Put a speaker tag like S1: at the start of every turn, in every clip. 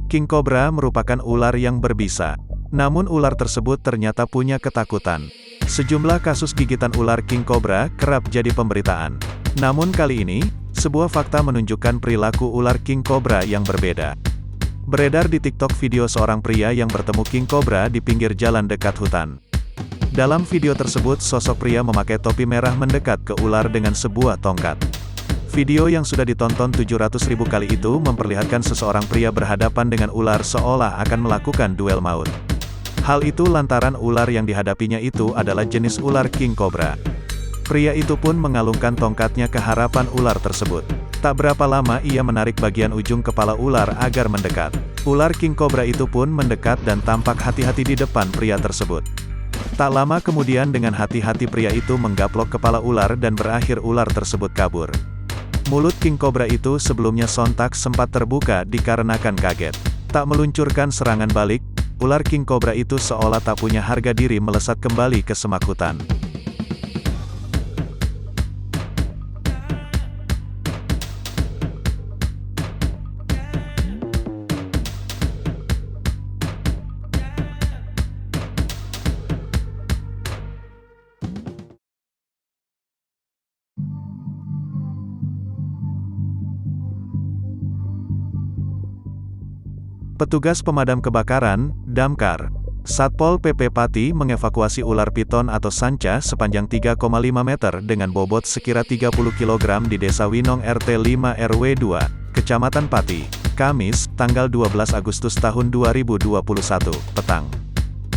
S1: King Cobra merupakan ular yang berbisa. Namun ular tersebut ternyata punya ketakutan. Sejumlah kasus gigitan ular King Cobra kerap jadi pemberitaan. Namun kali ini, sebuah fakta menunjukkan perilaku ular King Cobra yang berbeda. Beredar di TikTok video seorang pria yang bertemu King Cobra di pinggir jalan dekat hutan. Dalam video tersebut, sosok pria memakai topi merah mendekat ke ular dengan sebuah tongkat. Video yang sudah ditonton 700.000 kali itu memperlihatkan seseorang pria berhadapan dengan ular seolah akan melakukan duel maut. Hal itu lantaran ular yang dihadapinya itu adalah jenis ular King Cobra. Pria itu pun mengalungkan tongkatnya ke harapan ular tersebut. Tak berapa lama ia menarik bagian ujung kepala ular agar mendekat. Ular King Cobra itu pun mendekat dan tampak hati-hati di depan pria tersebut. Tak lama kemudian dengan hati-hati pria itu menggaplok kepala ular dan berakhir ular tersebut kabur. Mulut King Cobra itu sebelumnya sontak sempat terbuka dikarenakan kaget. Tak meluncurkan serangan balik, ular King Cobra itu seolah tak punya harga diri melesat kembali ke semak hutan. Petugas pemadam kebakaran, damkar, Satpol PP Pati mengevakuasi ular piton atau sanca sepanjang 3,5 meter dengan bobot sekira 30 kg di Desa Winong RT 5 RW 2, Kecamatan Pati, Kamis, tanggal 12 Agustus tahun 2021, petang.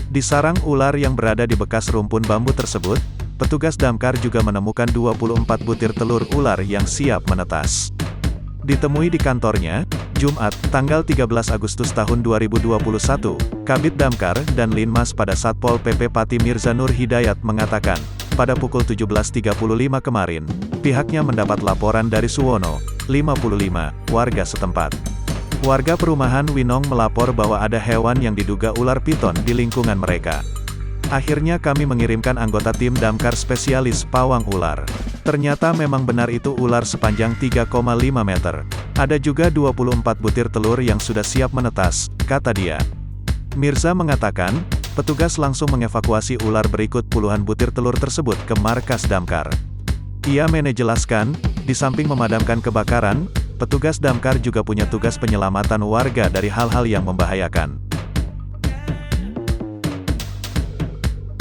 S1: Di sarang ular yang berada di bekas rumpun bambu tersebut, petugas damkar juga menemukan 24 butir telur ular yang siap menetas. Ditemui di kantornya, Jumat, tanggal 13 Agustus tahun 2021, Kabid Damkar dan Linmas pada Satpol PP Pati Mirza Nur Hidayat mengatakan, pada pukul 17.35 kemarin, pihaknya mendapat laporan dari Suwono, 55, warga setempat. Warga perumahan Winong melapor bahwa ada hewan yang diduga ular piton di lingkungan mereka. Akhirnya kami mengirimkan anggota tim damkar spesialis pawang ular. Ternyata memang benar itu ular sepanjang 3,5 meter. Ada juga 24 butir telur yang sudah siap menetas, kata dia. Mirza mengatakan, petugas langsung mengevakuasi ular berikut puluhan butir telur tersebut ke markas damkar. Ia menjelaskan, di samping memadamkan kebakaran, petugas damkar juga punya tugas penyelamatan warga dari hal-hal yang membahayakan.